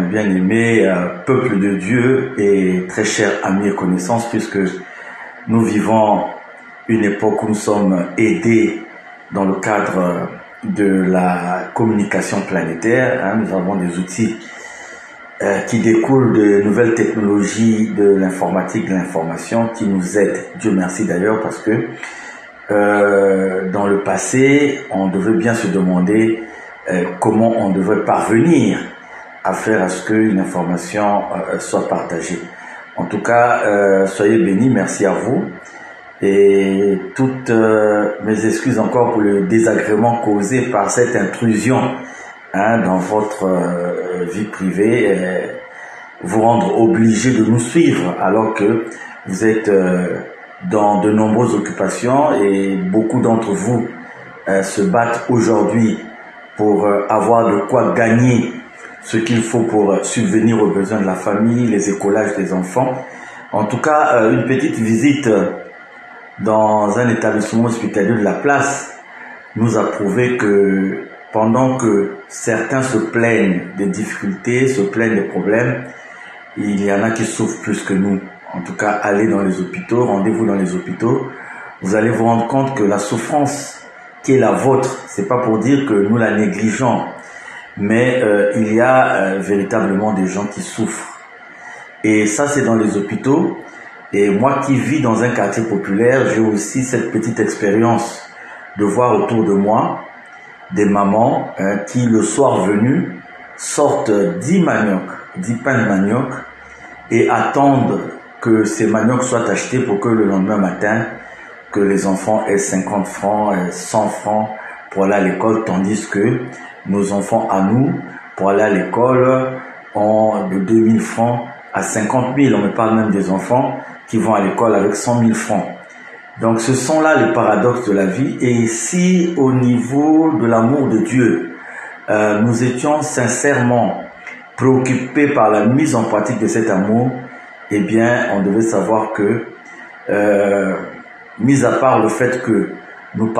bien-aimé peuple de Dieu et très chers amis et connaissances, puisque nous vivons une époque où nous sommes aidés dans le cadre de la communication planétaire. Nous avons des outils qui découlent de nouvelles technologies de l'informatique, de l'information, qui nous aident. Dieu merci d'ailleurs, parce que dans le passé, on devait bien se demander comment on devrait parvenir à faire à ce qu'une information soit partagée. En tout cas, soyez bénis, merci à vous. Et toutes mes excuses encore pour le désagrément causé par cette intrusion dans votre vie privée, vous rendre obligé de nous suivre alors que vous êtes dans de nombreuses occupations et beaucoup d'entre vous se battent aujourd'hui pour avoir de quoi gagner ce qu'il faut pour subvenir aux besoins de la famille, les écolages des enfants. En tout cas, une petite visite dans un établissement hospitalier de la place nous a prouvé que pendant que certains se plaignent des difficultés, se plaignent des problèmes, il y en a qui souffrent plus que nous. En tout cas, allez dans les hôpitaux, rendez-vous dans les hôpitaux, vous allez vous rendre compte que la souffrance qui est la vôtre, c'est pas pour dire que nous la négligeons, mais il y a véritablement des gens qui souffrent. Et ça, c'est dans les hôpitaux. Et moi qui vis dans un quartier populaire, j'ai aussi cette petite expérience de voir autour de moi des mamans qui, le soir venu, sortent 10 maniocs, 10 pains de manioc et attendent que ces maniocs soient achetés pour que le lendemain matin, que les enfants aient 50 francs, 100 francs pour aller à l'école, tandis que nos enfants à nous, pour aller à l'école, ont de 2000 francs à 50 000. On me parle même des enfants qui vont à l'école avec 100 000 francs. Donc ce sont là les paradoxes de la vie. Et si au niveau de l'amour de Dieu, nous étions sincèrement préoccupés par la mise en pratique de cet amour, eh bien on devait savoir que, mis à part le fait que nous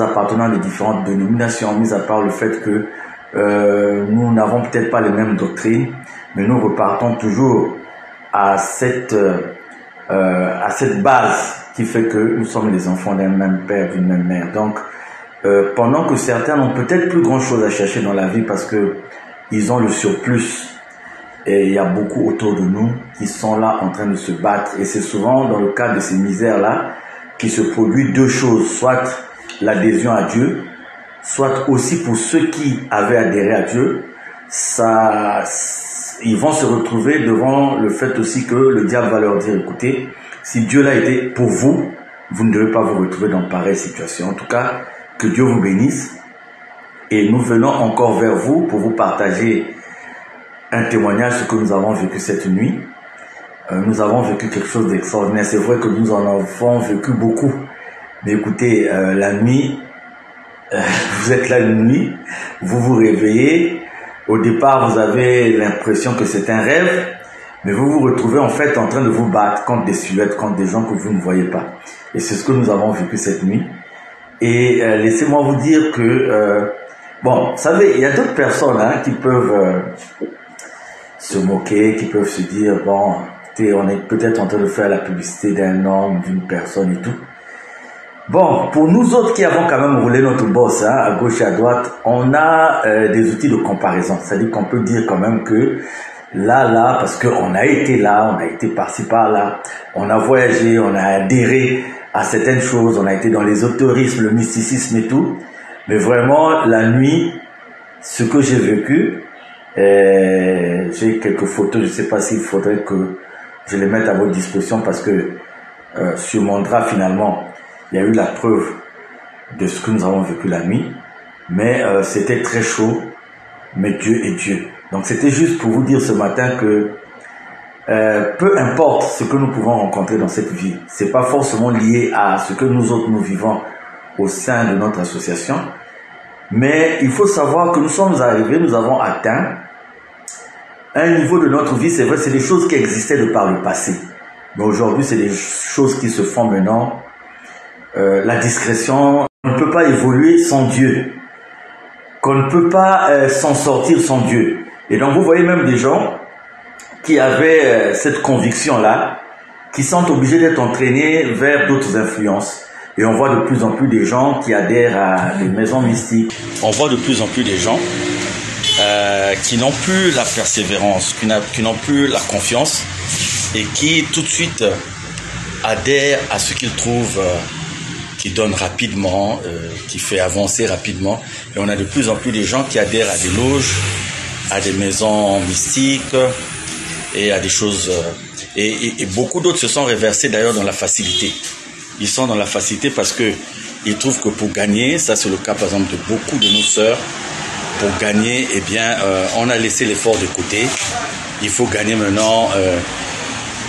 appartenons à des différentes dénominations, mis à part le fait que nous n'avons peut-être pas les mêmes doctrines, mais nous repartons toujours à cette base qui fait que nous sommes les enfants d'un même père, d'une même mère. Donc, pendant que certains n'ont peut-être plus grand-chose à chercher dans la vie parce que ils ont le surplus, et il y a beaucoup autour de nous qui sont là en train de se battre. Et c'est souvent dans le cadre de ces misères-là qui se produit deux choses, soit l'adhésion à Dieu, soit aussi pour ceux qui avaient adhéré à Dieu, ils vont se retrouver devant le fait aussi que le diable va leur dire, écoutez, si Dieu l'a été pour vous, vous ne devez pas vous retrouver dans pareille situation. En tout cas, que Dieu vous bénisse. Et nous venons encore vers vous pour vous partager un témoignage de ce que nous avons vécu cette nuit. Nous avons vécu quelque chose d'extraordinaire. C'est vrai que nous en avons vécu beaucoup. Mais écoutez, la nuit, vous êtes là une nuit, vous vous réveillez. Au départ, vous avez l'impression que c'est un rêve, mais vous vous retrouvez en fait en train de vous battre contre des silhouettes, contre des gens que vous ne voyez pas. Et c'est ce que nous avons vécu cette nuit. Et laissez-moi vous dire que, bon, vous savez, il y a d'autres personnes qui peuvent se moquer, qui peuvent se dire, bon, on est peut-être en train de faire la publicité d'un homme, d'une personne et tout. Bon, pour nous autres qui avons quand même roulé notre boss à gauche et à droite, on a des outils de comparaison. C'est-à-dire qu'on peut dire quand même que là, parce qu'on a été là, on a été par-ci par-là, on a voyagé, on a adhéré à certaines choses, on a été dans l'ésotérisme, le mysticisme et tout. Mais vraiment, la nuit, ce que j'ai vécu, j'ai quelques photos, je ne sais pas s'il faudrait que je les mette à votre disposition parce que sur mon drap finalement, il y a eu la preuve de ce que nous avons vécu la nuit, mais c'était très chaud, mais Dieu est Dieu. Donc c'était juste pour vous dire ce matin que peu importe ce que nous pouvons rencontrer dans cette vie, c'est pas forcément lié à ce que nous autres nous vivons au sein de notre association, mais il faut savoir que nous sommes arrivés, nous avons atteint un niveau de notre vie, c'est vrai, c'est des choses qui existaient de par le passé, mais aujourd'hui c'est des choses qui se font maintenant. La discrétion, on ne peut pas évoluer sans Dieu, qu'on ne peut pas s'en sortir sans Dieu. Et donc vous voyez même des gens qui avaient cette conviction-là, qui sont obligés d'être entraînés vers d'autres influences. Et on voit de plus en plus des gens qui adhèrent à des maisons mystiques. On voit de plus en plus des gens qui n'ont plus la persévérance, qui n'ont plus la confiance et qui tout de suite adhèrent à ce qu'ils trouvent qui donne rapidement, qui fait avancer rapidement. Et on a de plus en plus des gens qui adhèrent à des loges, à des maisons mystiques et à des choses... Et beaucoup d'autres se sont réversés d'ailleurs dans la facilité. Ils sont dans la facilité parce que ils trouvent que pour gagner, ça c'est le cas par exemple de beaucoup de nos sœurs, pour gagner, eh bien, on a laissé l'effort de côté. Il faut gagner maintenant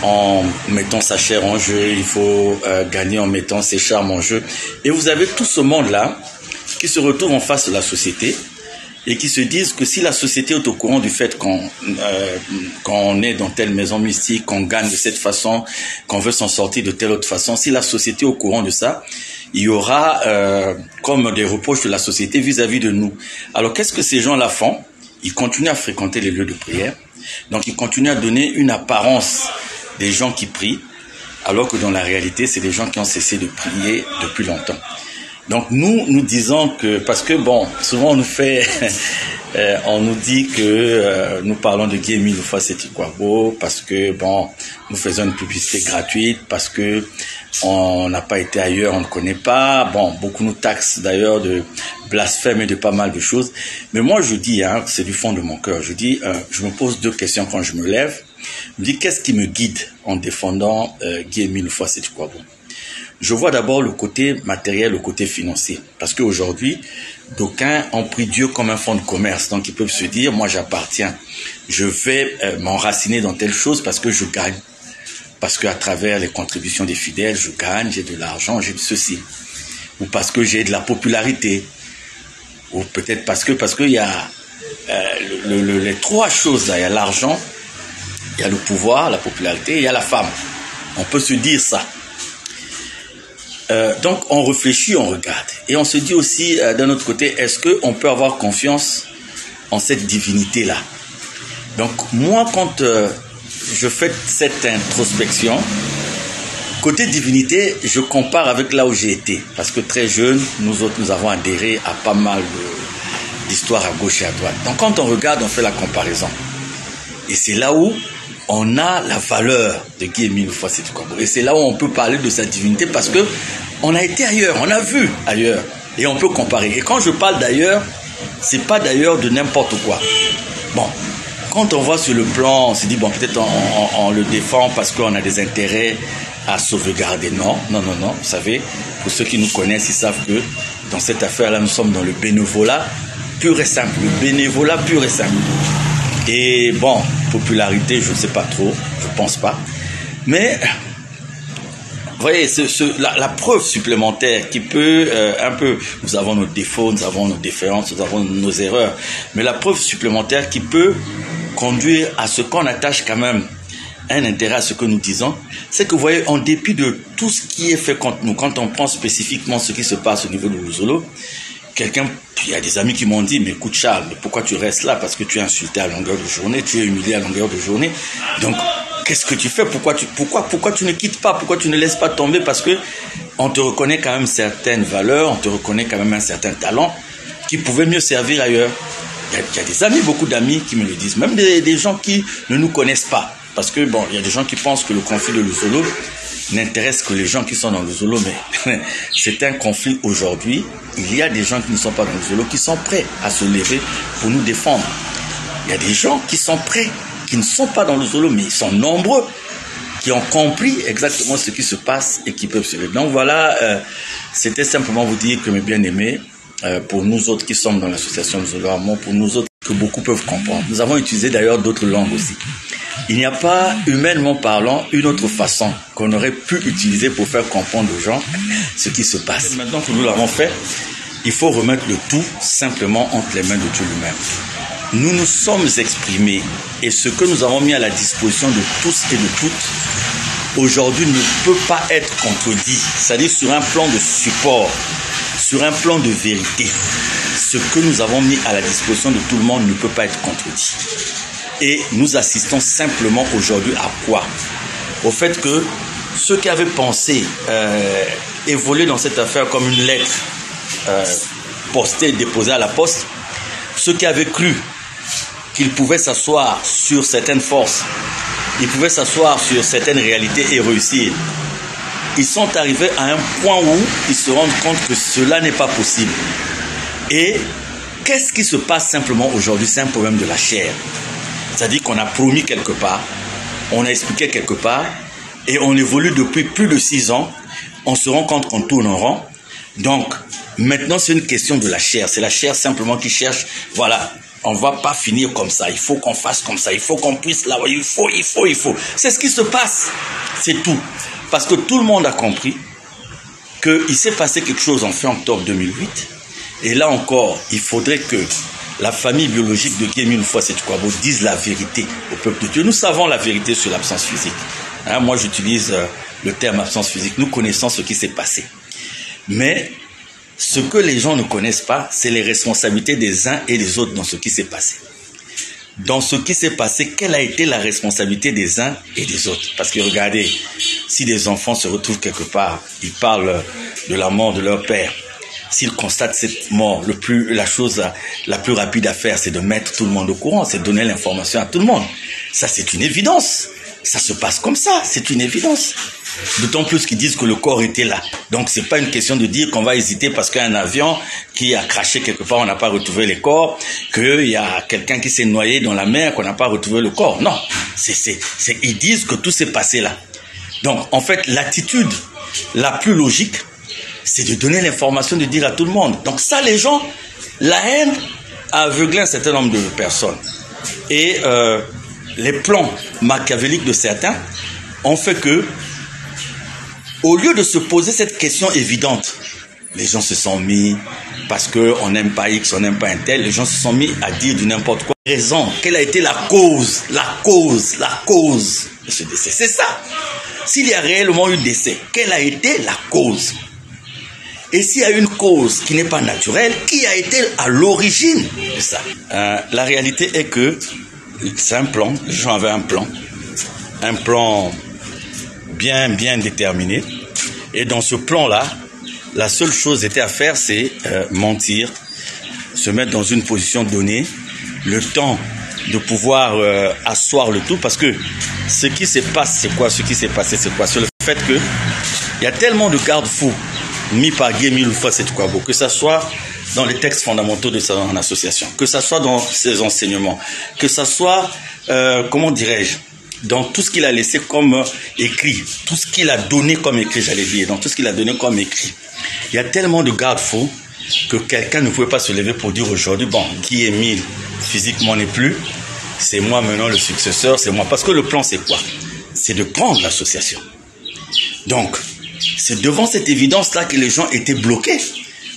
en mettant sa chair en jeu, il faut gagner en mettant ses charmes en jeu. Et vous avez tout ce monde-là qui se retrouve en face de la société et qui se disent que si la société est au courant du fait qu'on est dans telle maison mystique, qu'on gagne de cette façon, qu'on veut s'en sortir de telle autre façon, si la société est au courant de ça, il y aura comme des reproches de la société vis-à-vis de nous. Alors qu'est-ce que ces gens-là font? Ils continuent à fréquenter les lieux de prière, donc ils continuent à donner une apparence des gens qui prient, alors que dans la réalité, c'est des gens qui ont cessé de prier depuis longtemps. Donc nous disons que, parce que bon, souvent on nous fait, on nous dit que nous parlons de Guy Émile Houphouët-Boigny, parce que bon, nous faisons une publicité gratuite, parce que on n'a pas été ailleurs, on ne connaît pas. Bon, beaucoup nous taxent d'ailleurs de blasphème et de pas mal de choses. Mais moi je dis, hein, c'est du fond de mon cœur, je dis, je me pose deux questions quand je me lève. Je me dis, qu'est-ce qui me guide en défendant Guy Émile Houphouët-Boigny? Je vois d'abord le côté matériel, le côté financier. Parce qu'aujourd'hui, d'aucuns ont pris Dieu comme un fonds de commerce. Donc, ils peuvent se dire, moi, j'appartiens. Je vais m'enraciner dans telle chose parce que je gagne. Parce qu'à travers les contributions des fidèles, je gagne, j'ai de l'argent, j'ai de ceci. Ou parce que j'ai de la popularité. Ou peut-être parce qu'il y a les trois choses là. Il y a l'argent, il y a le pouvoir, la popularité, et il y a la femme. On peut se dire ça. Donc on réfléchit, on regarde. Et on se dit aussi, d'un autre côté, est-ce qu'on peut avoir confiance en cette divinité-là? Donc moi, quand je fais cette introspection, côté divinité, je compare avec là où j'ai été. Parce que très jeune, nous autres, nous avons adhéré à pas mal d'histoires à gauche et à droite. Donc quand on regarde, on fait la comparaison. Et c'est là où on a la valeur de Guy Émile Houphouët-Boigny. Et c'est là où on peut parler de sa divinité parce que on a été ailleurs, on a vu ailleurs. Et on peut comparer. Et quand je parle d'ailleurs, c'est pas d'ailleurs de n'importe quoi. Bon, quand on voit sur le plan, on se dit, bon, peut-être on le défend parce qu'on a des intérêts à sauvegarder. Non. Vous savez, pour ceux qui nous connaissent, ils savent que dans cette affaire-là, nous sommes dans le bénévolat pur et simple. Le bénévolat pur et simple. Et bon, popularité, je ne sais pas trop, je ne pense pas. Mais, vous voyez, la preuve supplémentaire qui peut un peu... Nous avons nos défauts, nous avons nos différences, nous avons nos erreurs. Mais la preuve supplémentaire qui peut conduire à ce qu'on attache quand même un intérêt à ce que nous disons, c'est que vous voyez, en dépit de tout ce qui est fait contre nous, quand on prend spécifiquement ce qui se passe au niveau de Luzolo, il y a des amis qui m'ont dit, mais écoute Charles, pourquoi tu restes là? Parce que tu es insulté à longueur de journée, tu es humilié à longueur de journée. Donc, qu'est-ce que tu fais? Pourquoi tu ne quittes pas? Pourquoi tu ne laisses pas tomber? Parce que on te reconnaît quand même certaines valeurs, on te reconnaît quand même un certain talent qui pouvait mieux servir ailleurs. Il y a des amis, beaucoup d'amis qui me le disent, même des gens qui ne nous connaissent pas. Parce que, bon, il y a des gens qui pensent que le conflit de Luzolo n'intéresse que les gens qui sont dans Luzolo, mais c'est un conflit aujourd'hui. Il y a des gens qui ne sont pas dans Luzolo, qui sont prêts à se lever pour nous défendre. Il y a des gens qui sont prêts, qui ne sont pas dans Luzolo, mais ils sont nombreux, qui ont compris exactement ce qui se passe et qui peuvent se lever. Donc voilà, c'était simplement vous dire que mes bien-aimés, pour nous autres qui sommes dans l'association Luzolo Harmon, pour nous autres que beaucoup peuvent comprendre. Nous avons utilisé d'ailleurs d'autres langues aussi. Il n'y a pas, humainement parlant, une autre façon qu'on aurait pu utiliser pour faire comprendre aux gens ce qui se passe. Et maintenant que nous l'avons fait, il faut remettre le tout simplement entre les mains de Dieu lui-même. Nous nous sommes exprimés et ce que nous avons mis à la disposition de tous et de toutes, aujourd'hui ne peut pas être contredit. C'est-à-dire sur un plan de support, sur un plan de vérité, ce que nous avons mis à la disposition de tout le monde ne peut pas être contredit. Et nous assistons simplement aujourd'hui à quoi? Au fait que ceux qui avaient pensé évoluer dans cette affaire comme une lettre postée et déposée à la poste, ceux qui avaient cru qu'ils pouvaient s'asseoir sur certaines forces, ils pouvaient s'asseoir sur certaines réalités et réussir, ils sont arrivés à un point où ils se rendent compte que cela n'est pas possible. Et qu'est-ce qui se passe simplement aujourd'hui? C'est un problème de la chair. C'est-à-dire qu'on a promis quelque part, on a expliqué quelque part, et on évolue depuis plus de 6 ans. On se rend compte qu'on tourne en rond. Donc, maintenant, c'est une question de la chair. C'est la chair simplement qui cherche, voilà, on ne va pas finir comme ça. Il faut qu'on fasse comme ça. Il faut qu'on puisse là. Il faut. C'est ce qui se passe. C'est tout. Parce que tout le monde a compris qu'il s'est passé quelque chose en fin octobre 2008. Et là encore, il faudrait que la famille biologique de Guy Emile Houphouët Sékou-Kouabo dise la vérité au peuple de Dieu. Nous savons la vérité sur l'absence physique. Moi, j'utilise le terme absence physique. Nous connaissons ce qui s'est passé. Mais ce que les gens ne connaissent pas, c'est les responsabilités des uns et des autres dans ce qui s'est passé. Dans ce qui s'est passé, quelle a été la responsabilité des uns et des autres? Parce que regardez, si des enfants se retrouvent quelque part, ils parlent de la mort de leur père. S'ils constatent cette mort, la chose la plus rapide à faire, c'est de mettre tout le monde au courant, c'est de donner l'information à tout le monde. Ça, c'est une évidence. Ça se passe comme ça, c'est une évidence. D'autant plus qu'ils disent que le corps était là. Donc, c'est pas une question de dire qu'on va hésiter parce qu'il y a un avion qui a craché quelque part, on n'a pas retrouvé les corps, qu'il y a quelqu'un qui s'est noyé dans la mer, qu'on n'a pas retrouvé le corps. Non, ils disent que tout s'est passé là. Donc, en fait, l'attitude la plus logique, c'est de donner l'information, de dire à tout le monde. Donc ça, les gens, la haine a aveuglé un certain nombre de personnes. Et les plans machiavéliques de certains ont fait que, au lieu de se poser cette question évidente, les gens se sont mis, parce qu'on n'aime pas X, on n'aime pas un tel, les gens se sont mis à dire du n'importe quoi. Raison, quelle a été la cause de ce décès? C'est ça. S'il y a réellement eu décès, quelle a été la cause? Et s'il y a une cause qui n'est pas naturelle, qui a été à l'origine de ça? La réalité est que c'est un plan, les gens avaient un plan bien déterminé. Et dans ce plan-là, la seule chose était à faire, c'est mentir, se mettre dans une position donnée, le temps de pouvoir asseoir le tout, parce que ce qui se passe, c'est quoi? Ce qui s'est passé, c'est quoi? C'est le fait que il y a tellement de garde-fous mis par Guy Emile Houphouët Sékou-Kouabo, que ce soit dans les textes fondamentaux de son association, que ce soit dans ses enseignements, que ce soit, comment dirais-je, dans tout ce qu'il a laissé comme écrit, tout ce qu'il a donné comme écrit, j'allais dire, dans tout ce qu'il a donné comme écrit. Il y a tellement de garde-fous que quelqu'un ne pouvait pas se lever pour dire aujourd'hui, bon, Guy Emile physiquement n'est plus, c'est moi maintenant le successeur, c'est moi. Parce que le plan, c'est quoi? C'est de prendre l'association. Donc, c'est devant cette évidence-là que les gens étaient bloqués.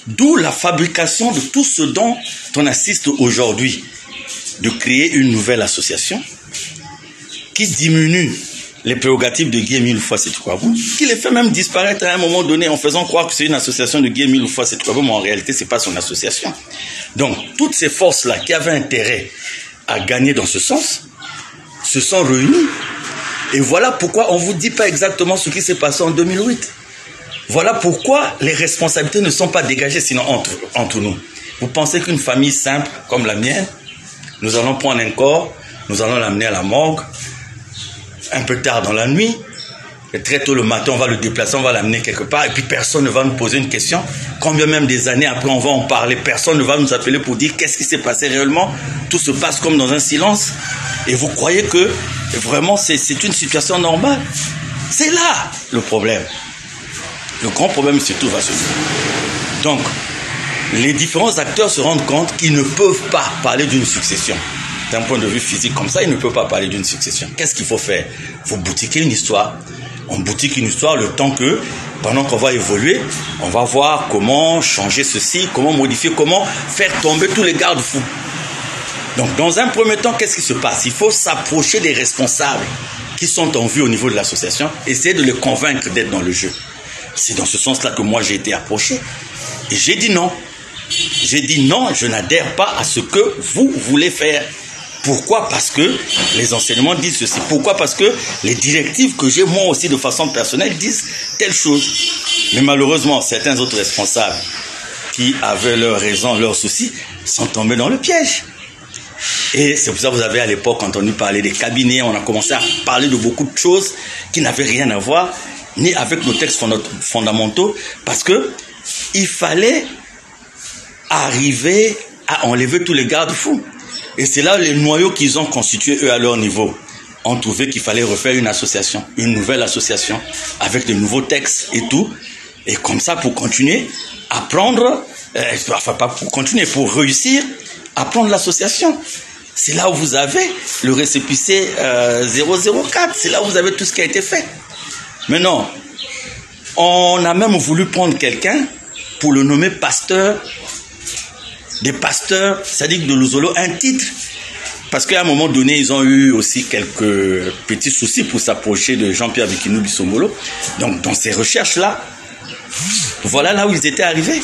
D'où la fabrication de tout ce dont on assiste aujourd'hui, de créer une nouvelle association qui diminue les prérogatives de Guy Emile Houphouët Sékou-Kouabo, qui les fait même disparaître à un moment donné en faisant croire que c'est une association de Guy Emile Houphouët Sékou-Kouabo, mais en réalité, ce n'est pas son association. Donc, toutes ces forces-là qui avaient intérêt à gagner dans ce sens se sont réunies. Et voilà pourquoi on ne vous dit pas exactement ce qui s'est passé en 2008. Voilà pourquoi les responsabilités ne sont pas dégagées, sinon entre nous. Vous pensez qu'une famille simple comme la mienne, nous allons prendre un corps, nous allons l'amener à la morgue, un peu tard dans la nuit, et très tôt le matin, on va le déplacer, on va l'amener quelque part, et puis personne ne va nous poser une question. Combien même des années après, on va en parler, personne ne va nous appeler pour dire qu'est-ce qui s'est passé réellement. Tout se passe comme dans un silence. Et vous croyez que vraiment c'est une situation normale? C'est là le problème. Le grand problème, c'est tout va se faire. Donc, les différents acteurs se rendent compte qu'ils ne peuvent pas parler d'une succession. D'un point de vue physique comme ça, ils ne peuvent pas parler d'une succession. Qu'est-ce qu'il faut faire? Il faut boutiquer une histoire. On boutique une histoire le temps que, pendant qu'on va évoluer, on va voir comment changer ceci, comment modifier, comment faire tomber tous les garde-fous. Donc, dans un premier temps, qu'est-ce qui se passe? Il faut s'approcher des responsables qui sont en vue au niveau de l'association, essayer de les convaincre d'être dans le jeu. C'est dans ce sens-là que moi, j'ai été approché. Et j'ai dit non. J'ai dit non, je n'adhère pas à ce que vous voulez faire. Pourquoi? Parce que les enseignements disent ceci. Pourquoi? Parce que les directives que j'ai moi aussi de façon personnelle disent telle chose. Mais malheureusement, certains autres responsables qui avaient leurs raisons, leurs soucis, sont tombés dans le piège. Et c'est pour ça que vous avez à l'époque entendu parler des cabinets. On a commencé à parler de beaucoup de choses qui n'avaient rien à voir ni avec nos textes fondamentaux, parce que il fallait arriver à enlever tous les garde-fous. Et c'est là les noyaux qu'ils ont constitués, eux, à leur niveau, ont trouvé qu'il fallait refaire une association, une nouvelle association, avec de nouveaux textes et tout. Et comme ça, pour continuer à prendre, enfin pas pour continuer, pour réussir à prendre l'association. C'est là où vous avez le récépissé 004, c'est là où vous avez tout ce qui a été fait. Maintenant, on a même voulu prendre quelqu'un pour le nommer pasteur des pasteurs, c'est-à-dire de Luzolo, un titre. Parce qu'à un moment donné, ils ont eu aussi quelques petits soucis pour s'approcher de Jean-Pierre Bikinou Bissombolo. Donc, dans ces recherches-là, voilà là où ils étaient arrivés.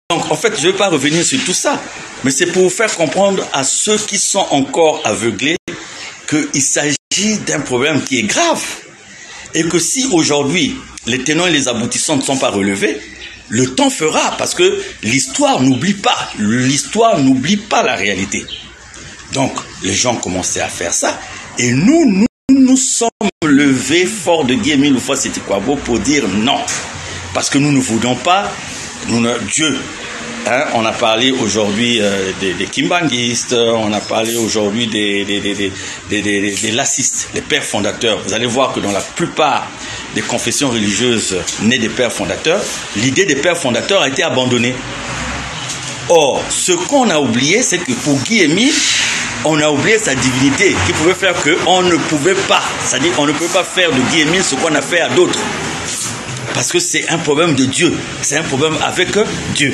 Donc, en fait, je ne vais pas revenir sur tout ça, mais c'est pour vous faire comprendre à ceux qui sont encore aveuglés qu'il s'agit d'un problème qui est grave. Et que si aujourd'hui, les tenants et les aboutissants ne sont pas relevés, le temps fera, parce que l'histoire n'oublie pas. L'histoire n'oublie pas la réalité. Donc, les gens commençaient à faire ça. Et nous sommes levés fort de Guy-Émile Houphouët-Sétikwabo pour dire non. Parce que nous ne voulons pas, Dieu. Hein, on a parlé aujourd'hui des kimbanguistes, on a parlé aujourd'hui des lacistes, les pères fondateurs. Vous allez voir que dans la plupart des confessions religieuses nées des pères fondateurs, l'idée des pères fondateurs a été abandonnée. Or, ce qu'on a oublié, c'est que pour Guy-Émile, on a oublié sa divinité qui pouvait faire qu'on ne pouvait pas, c'est-à-dire on ne peut pas faire de Guy-Émile ce qu'on a fait à d'autres. Parce que c'est un problème de Dieu, c'est un problème avec Dieu.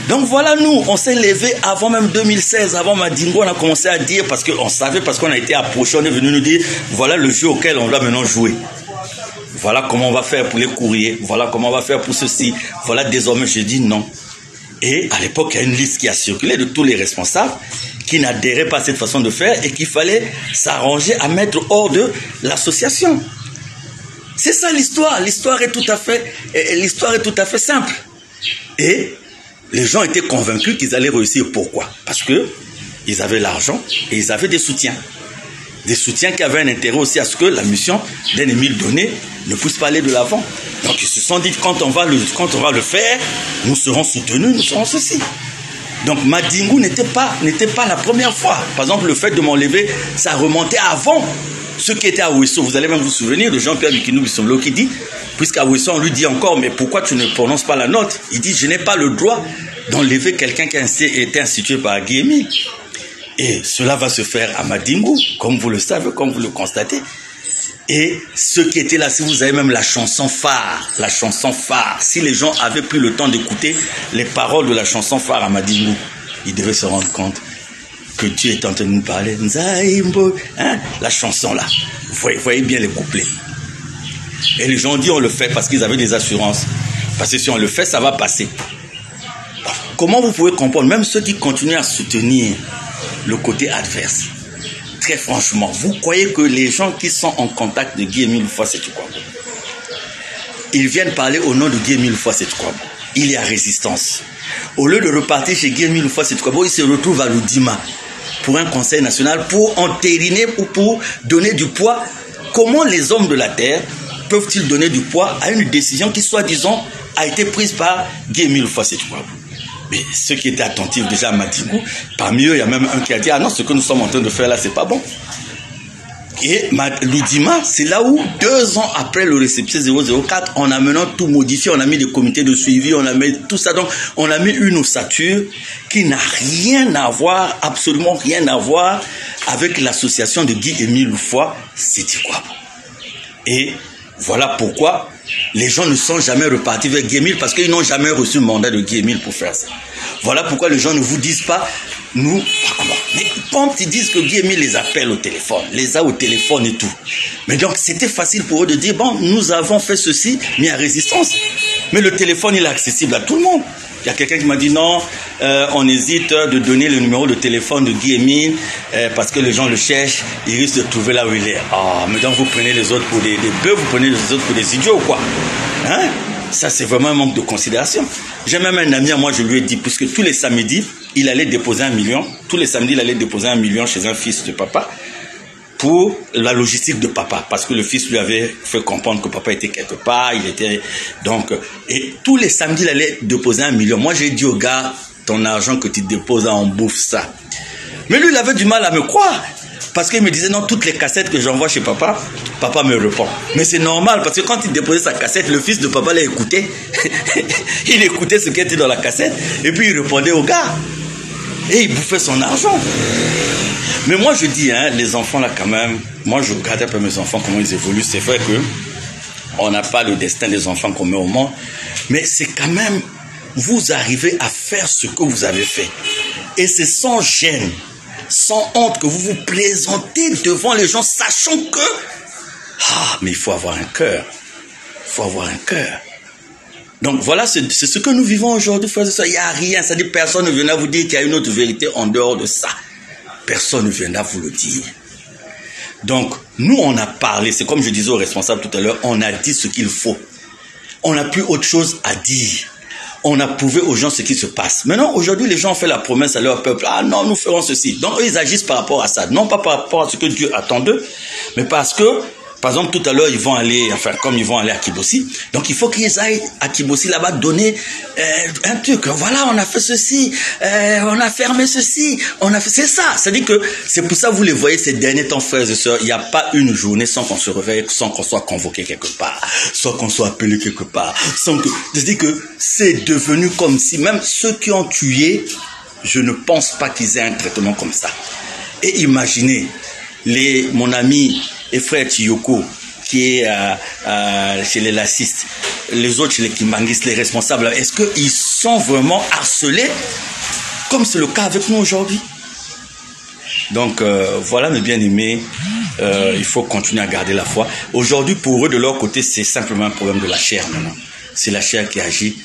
Donc voilà, nous, on s'est levé avant même 2016, avant Madingo, on a commencé à dire, parce qu'on savait, parce qu'on a été approché, on est venu nous dire, voilà le jeu auquel on doit maintenant jouer. Voilà comment on va faire pour les courriers, voilà comment on va faire pour ceci, voilà désormais, j'ai dit non. Et à l'époque, il y a une liste qui a circulé de tous les responsables qui n'adhéraient pas à cette façon de faire et qu'il fallait s'arranger à mettre hors de l'association. C'est ça l'histoire, l'histoire est tout à fait simple. Et les gens étaient convaincus qu'ils allaient réussir. Pourquoi? Parce qu'ils avaient l'argent et ils avaient des soutiens. Des soutiens qui avaient un intérêt aussi à ce que la mission d'un Émile Donné ne puisse pas aller de l'avant. Donc ils se sont dit, quand on va le faire, nous serons soutenus, nous serons ceci. Donc Madingo n'était pas la première fois. Par exemple, le fait de m'enlever, ça remontait avant ce qui était à Ouesso. Vous allez même vous souvenir de Jean-Pierre Bikinou Bissombolo qui dit, puisqu'à Ouesso on lui dit encore, mais pourquoi tu ne prononces pas la note? Il dit, je n'ai pas le droit d'enlever quelqu'un qui a été institué par Guy-Émile. Et cela va se faire à Madingo, comme vous le savez, comme vous le constatez. Et ceux qui étaient là, si vous avez même la chanson phare, si les gens avaient pris le temps d'écouter les paroles de la chanson phare à Madingo, ils devaient se rendre compte que Dieu est en train de nous parler. Nzaïmbo, hein, la chanson là. Vous voyez bien les couplets. Et les gens ont dit on le fait parce qu'ils avaient des assurances. Parce que si on le fait, ça va passer. Comment vous pouvez comprendre, même ceux qui continuent à soutenir le côté adverse, très franchement, vous croyez que les gens qui sont en contact de Guy-Émile Houphouët-Sétikwabo, ils viennent parler au nom de Guy-Émile Houphouët-Sétikwabo. Il y a résistance. Au lieu de repartir chez Guy-Émile Houphouët-Sétikwabo, ils se retrouvent à l'Oudima pour un conseil national, pour entériner ou pour donner du poids. Comment les hommes de la terre peuvent-ils donner du poids à une décision qui, soi-disant, a été prise par Guy-Émile Houphouët-Sétikwabo? Mais ceux qui étaient attentifs déjà à Madingo, parmi eux, il y a même un qui a dit « Ah non, ce que nous sommes en train de faire là, c'est pas bon ». Et l'Oudima, c'est là où, 2 ans après le récépissé 004, on a maintenant tout modifié, on a mis des comités de suivi, on a mis tout ça. Donc, on a mis une ossature qui n'a rien à voir, absolument rien à voir avec l'association de Guy-Émile Houphouët-Sétikwabo. Et voilà pourquoi les gens ne sont jamais repartis vers Guy-Émile, parce qu'ils n'ont jamais reçu le mandat de Guy-Émile pour faire ça. Voilà pourquoi les gens ne vous disent pas, nous, mais quand ils disent que Guy-Émile les appelle au téléphone, les a au téléphone et tout. Mais donc, c'était facile pour eux de dire, bon, nous avons fait ceci, mais à résistance. Mais le téléphone, il est accessible à tout le monde. Il y a quelqu'un qui m'a dit non, on hésite de donner le numéro de téléphone de Guy Emile parce que les gens le cherchent, ils risquent de trouver là où il est. Ah, mais donc vous prenez les autres pour des bœufs, vous prenez les autres pour des idiots ou quoi? Hein? Ça, c'est vraiment un manque de considération. J'ai même un ami à moi, je lui ai dit, puisque tous les samedis, il allait déposer 1 million. Tous les samedis, il allait déposer 1 million chez un fils de papa pour la logistique de papa. Parce que le fils lui avait fait comprendre que papa était quelque part. Il était donc... Et tous les samedis, il allait déposer 1 million. Moi, j'ai dit au gars, ton argent que tu déposes, on bouffe ça. Mais lui, il avait du mal à me croire. Parce qu'il me disait, non, toutes les cassettes que j'envoie chez papa, papa me répond. Mais c'est normal, parce que quand il déposait sa cassette, le fils de papa l'a écouté. Il écoutait ce qui était dans la cassette, et puis il répondait au gars. Et il bouffait son argent. Mais moi, je dis, hein, les enfants, là, quand même, moi, je regarde un peu mes enfants, comment ils évoluent. C'est vrai que on n'a pas le destin des enfants qu'on met au monde, mais c'est quand même, vous arrivez à faire ce que vous avez fait. Et c'est sans gêne, sans honte que vous vous présentez devant les gens, sachant que... Ah, mais il faut avoir un cœur. Il faut avoir un cœur. Donc voilà, c'est ce que nous vivons aujourd'hui, frères et sœurs. Il n'y a rien, c'est-à-dire personne ne viendra vous dire qu'il y a une autre vérité en dehors de ça. Personne ne viendra vous le dire. Donc, nous, on a parlé, c'est comme je disais aux responsables tout à l'heure, on a dit ce qu'il faut. On n'a plus autre chose à dire. On a prouvé aux gens ce qui se passe. Maintenant, aujourd'hui, les gens ont fait la promesse à leur peuple. Ah non, nous ferons ceci. Donc, eux, ils agissent par rapport à ça. Non pas par rapport à ce que Dieu attend d'eux, mais parce que, par exemple, tout à l'heure, ils vont aller, enfin, comme ils vont aller à Kibossi. Donc, il faut qu'ils aillent à Kibossi là-bas donner un truc. Voilà, on a fait ceci, on a fermé ceci, on a fait... C'est ça. C'est-à-dire que c'est pour ça que vous les voyez ces derniers temps, frères et sœurs. Il n'y a pas une journée sans qu'on se réveille, sans qu'on soit convoqué quelque part, sans qu'on soit appelé quelque part. Sans que... C'est-à-dire que c'est devenu comme si même ceux qui ont tué, je ne pense pas qu'ils aient un traitement comme ça. Et imaginez, mon ami et frère Tiyoko, qui est chez les lacistes, les autres chez les kimbanguistes, les responsables, est-ce qu'ils sont vraiment harcelés comme c'est le cas avec nous aujourd'hui? Donc voilà mes bien-aimés, il faut continuer à garder la foi. Aujourd'hui, pour eux, de leur côté, c'est simplement un problème de la chair maintenant. C'est la chair qui agit.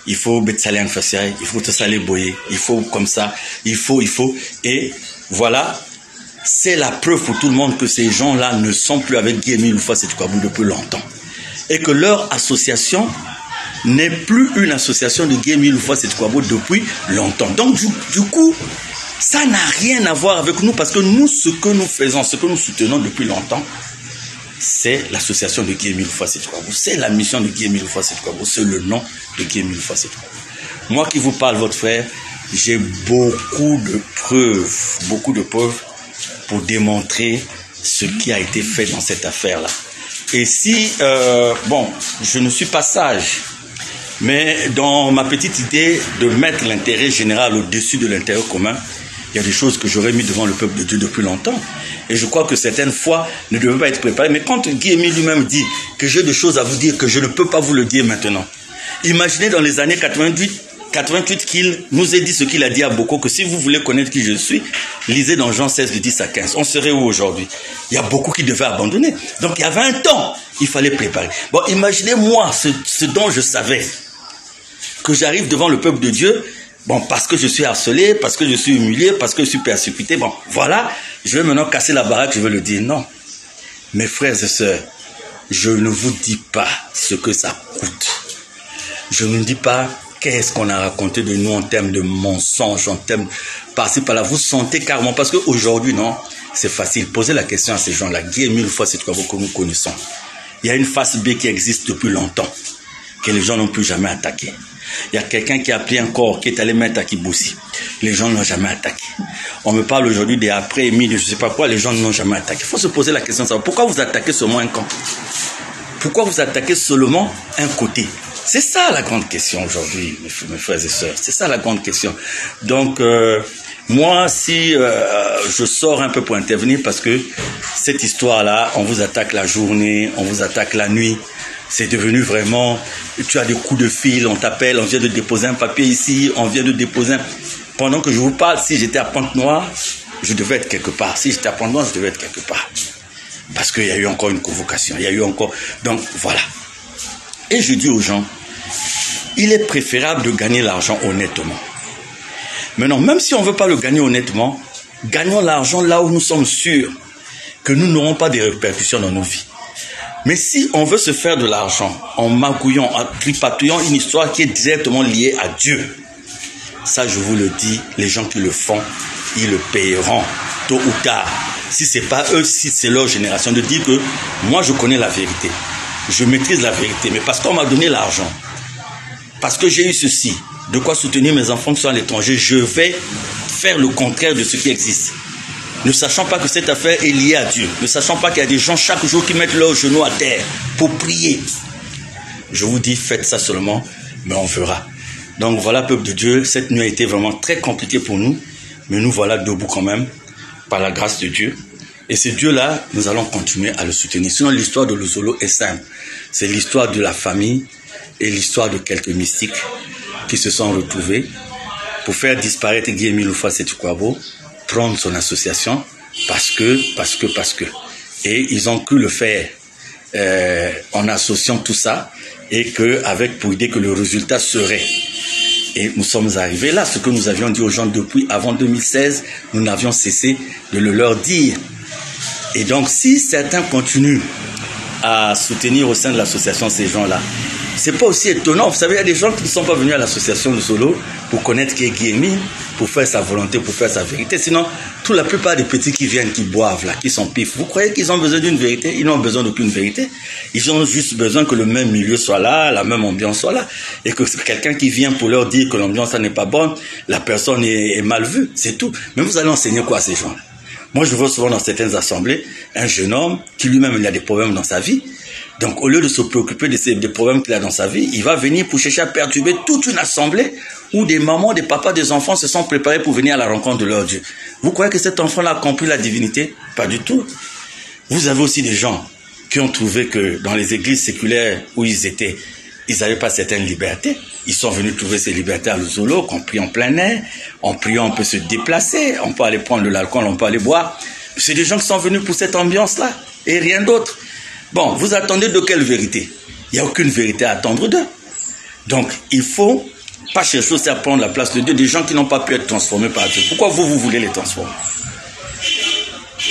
Il faut betsaler en faciaille, il faut te saler boyer, il faut comme ça, il faut. Et voilà. C'est la preuve pour tout le monde que ces gens-là ne sont plus avec Guy Emile Loufa Sétukwabou depuis longtemps. Et que leur association n'est plus une association de Guy Emile Loufa Sétukwabou depuis longtemps. Donc du coup, ça n'a rien à voir avec nous parce que nous, ce que nous faisons, ce que nous soutenons depuis longtemps, c'est l'association de Guy Emile Loufa Sétukwabou. C'est la mission de Guy Emile Loufa Sétukwabou. C'est le nom de Guy Emile Loufa Sétukwabou. Moi qui vous parle, votre frère, j'ai beaucoup de preuves pour démontrer ce qui a été fait dans cette affaire-là. Et si, bon, je ne suis pas sage, mais dans ma petite idée de mettre l'intérêt général au-dessus de l'intérêt commun, il y a des choses que j'aurais mis devant le peuple de Dieu depuis longtemps. Et je crois que certaines fois ne devaient pas être préparées. Mais quand Guy Emile lui-même dit que j'ai des choses à vous dire que je ne peux pas vous le dire maintenant, imaginez dans les années 88 qu'il nous ait dit ce qu'il a dit à Boko, que si vous voulez connaître qui je suis, lisez dans Jean 16, de 10 à 15. On serait où aujourd'hui? Il y a beaucoup qui devaient abandonner. Donc il y avait un temps, il fallait préparer. Bon, imaginez-moi ce dont je savais, que j'arrive devant le peuple de Dieu, bon, parce que je suis harcelé, parce que je suis humilié, parce que je suis persécuté, bon, voilà, je vais maintenant casser la baraque, je vais le dire. Non, mes frères et sœurs, je ne vous dis pas ce que ça coûte. Je ne dis pas qu'est-ce qu'on a raconté de nous en termes de mensonges, en termes par-ci par-là. Vous sentez carrément, parce qu'aujourd'hui, non, c'est facile. Posez la question à ces gens-là. Guy Emile Loufa Sétukwabou que nous connaissons. Il y a une face B qui existe depuis longtemps, que les gens n'ont plus jamais attaqué. Il y a quelqu'un qui a pris un corps, qui est allé mettre à Kibossi. Les gens ne l'ont jamais attaqué. On me parle aujourd'hui des après-midi, je ne sais pas quoi, les gens ne l'ont jamais attaqué. Il faut se poser la question, pourquoi vous attaquez seulement un camp? Pourquoi vous attaquez seulement un côté? C'est ça la grande question aujourd'hui, mes frères et sœurs. C'est ça la grande question. Donc, moi, si je sors un peu pour intervenir, parce que cette histoire-là, on vous attaque la journée, on vous attaque la nuit. C'est devenu vraiment, tu as des coups de fil, on t'appelle, on vient de déposer un papier ici, on vient de déposer un... Pendant que je vous parle, si j'étais à Pointe-Noire, je devais être quelque part. Si j'étais à Pointe-Noire, je devais être quelque part. Parce qu'il y a eu encore une convocation, il y a eu encore... Donc, voilà. Et je dis aux gens, il est préférable de gagner l'argent honnêtement. Maintenant, même si on ne veut pas le gagner honnêtement, gagnons l'argent là où nous sommes sûrs que nous n'aurons pas de répercussions dans nos vies. Mais si on veut se faire de l'argent en magouillant, en tripatouillant une histoire qui est directement liée à Dieu, ça je vous le dis, les gens qui le font, ils le paieront tôt ou tard. Si ce n'est pas eux, si c'est leur génération, de dire que moi je connais la vérité, je maîtrise la vérité, mais parce qu'on m'a donné l'argent, parce que j'ai eu ceci, de quoi soutenir mes enfants qui sont à l'étranger, je vais faire le contraire de ce qui existe. Ne sachant pas que cette affaire est liée à Dieu, ne sachant pas qu'il y a des gens chaque jour qui mettent leurs genoux à terre pour prier. Je vous dis, faites ça seulement, mais on verra. Donc voilà, peuple de Dieu, cette nuit a été vraiment très compliquée pour nous, mais nous voilà debout quand même, par la grâce de Dieu. Et ce Dieu-là, nous allons continuer à le soutenir. Sinon, l'histoire de Luzolo est simple. C'est l'histoire de la famille et l'histoire de quelques mystiques qui se sont retrouvés pour faire disparaître Guy-Émile Houphouët-Boigny, prendre son association parce que. Et ils ont cru le faire en associant tout ça et avec pour idée que le résultat serait. Et nous sommes arrivés là, ce que nous avions dit aux gens depuis avant 2016, nous n'avions cessé de le leur dire. Et donc si certains continuent à soutenir au sein de l'association ces gens-là, c'est pas aussi étonnant. Vous savez, il y a des gens qui ne sont pas venus à l'association Luzolo pour connaître qui est Guy-Émile, pour faire sa volonté, pour faire sa vérité. Sinon, la plupart des petits qui viennent, qui boivent là, qui sont pifs, vous croyez qu'ils ont besoin d'une vérité? Ils n'ont besoin d'aucune vérité. Ils ont juste besoin que le même milieu soit là, la même ambiance soit là. Et que quelqu'un qui vient pour leur dire que l'ambiance n'est pas bonne, la personne est mal vue, c'est tout. Mais vous allez enseigner quoi à ces gens-là? Moi, je vois souvent dans certaines assemblées un jeune homme qui lui-même il a des problèmes dans sa vie. Donc, au lieu de se préoccuper des problèmes qu'il a dans sa vie, il va venir pour chercher à perturber toute une assemblée où des mamans, des papas, des enfants se sont préparés pour venir à la rencontre de leur Dieu. Vous croyez que cet enfant-là a compris la divinité? Pas du tout. Vous avez aussi des gens qui ont trouvé que dans les églises séculaires où ils étaient, ils n'avaient pas certaines libertés. Ils sont venus trouver ces libertés à Luzolo, qu'on prie en plein air. En priant, on peut se déplacer, on peut aller prendre de l'alcool, on peut aller boire. C'est des gens qui sont venus pour cette ambiance-là et rien d'autre. Bon, vous attendez de quelle vérité? Il n'y a aucune vérité à attendre d'eux. Donc, il faut pas chercher aussi à prendre la place de Dieu, des gens qui n'ont pas pu être transformés par Dieu. Pourquoi vous voulez les transformer?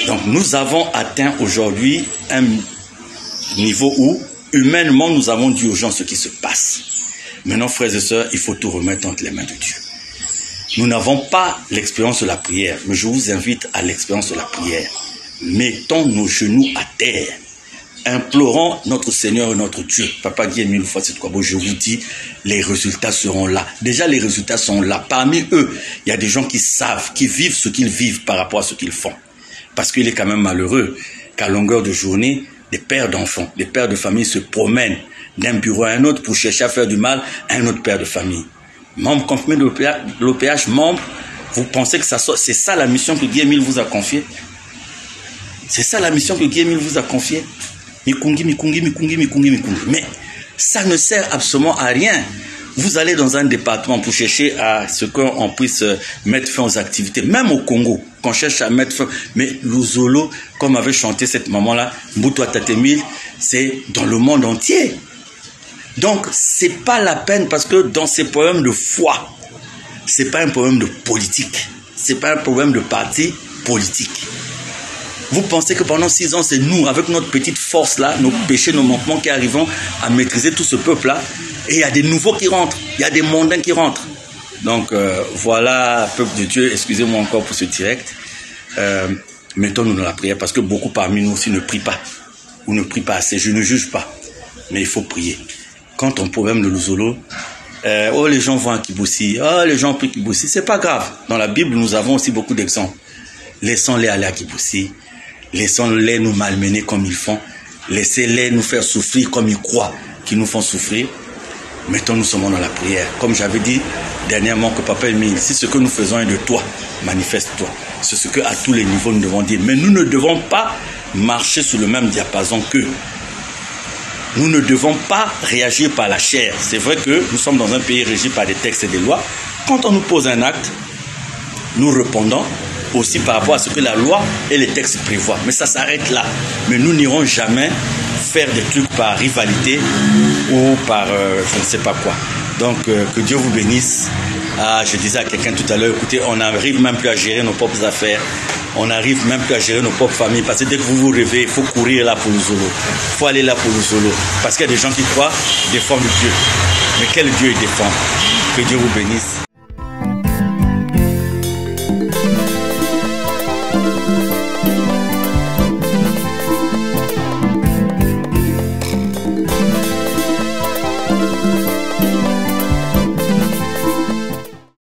Donc, nous avons atteint aujourd'hui un niveau où, humainement, nous avons dit aux gens ce qui se passe. Maintenant, frères et sœurs, il faut tout remettre entre les mains de Dieu. Nous n'avons pas l'expérience de la prière, mais je vous invite à l'expérience de la prière. Mettons nos genoux à terre. Implorons notre Seigneur et notre Dieu. Papa Guy-Émile Houphouët-Boigny, je vous dis, les résultats seront là. Déjà, les résultats sont là. Parmi eux, il y a des gens qui savent, qui vivent ce qu'ils vivent par rapport à ce qu'ils font. Parce qu'il est quand même malheureux qu'à longueur de journée, des pères d'enfants, des pères de famille se promènent d'un bureau à un autre pour chercher à faire du mal à un autre père de famille. Membre confirmé de l'OPH, membre, vous pensez que c'est ça la mission que Guy-Émile vous a confiée? C'est ça la mission que Guy-Émile vous a confiée? Mikungi. Mais ça ne sert absolument à rien. Vous allez dans un département pour chercher à ce qu'on puisse mettre fin aux activités. Même au Congo, qu'on cherche à mettre fin. Mais Luzolo, comme avait chanté cette maman-là, Mbutu Tatemil, c'est dans le monde entier. Donc, c'est pas la peine parce que dans ces problèmes de foi, c'est pas un problème de politique. C'est pas un problème de parti politique. Vous pensez que pendant 6 ans, c'est nous, avec notre petite force-là, nos péchés, nos manquements, qui arrivons à maîtriser tout ce peuple-là. Et il y a des nouveaux qui rentrent. Il y a des mondains qui rentrent. Donc, voilà, peuple de Dieu, excusez-moi encore pour ce direct. Mettons-nous dans la prière, parce que beaucoup parmi nous aussi ne prient pas. Ou ne prient pas assez. Je ne juge pas. Mais il faut prier. Quand on problème de Luzolo, les gens vont à Kiboussi. Les gens prient Kiboussi. C'est pas grave. Dans la Bible, nous avons aussi beaucoup d'exemples. Laissons-les aller à Kiboussi. Laissons-les nous malmener comme ils font. Laissez-les nous faire souffrir comme ils croient qu'ils nous font souffrir. Mettons-nous seulement dans la prière. Comme j'avais dit dernièrement que Papa Émile, si ce que nous faisons est de toi, manifeste-toi. C'est ce qu'à tous les niveaux nous devons dire. Mais nous ne devons pas marcher sur le même diapason qu'eux. Nous ne devons pas réagir par la chair. C'est vrai que nous sommes dans un pays régi par des textes et des lois. Quand on nous pose un acte, nous répondons aussi par rapport à ce que la loi et les textes prévoient. Mais ça s'arrête là. Mais nous n'irons jamais faire des trucs par rivalité ou par je ne sais pas quoi. Donc, que Dieu vous bénisse. Ah, je disais à quelqu'un tout à l'heure, écoutez, on n'arrive même plus à gérer nos propres affaires. On n'arrive même plus à gérer nos propres familles. Parce que dès que vous vous réveillez, il faut courir là pour le Zolo. Il faut aller là pour le Zolo. Parce qu'il y a des gens qui croient défendre Dieu. Mais quel Dieu ils défendent? Que Dieu vous bénisse.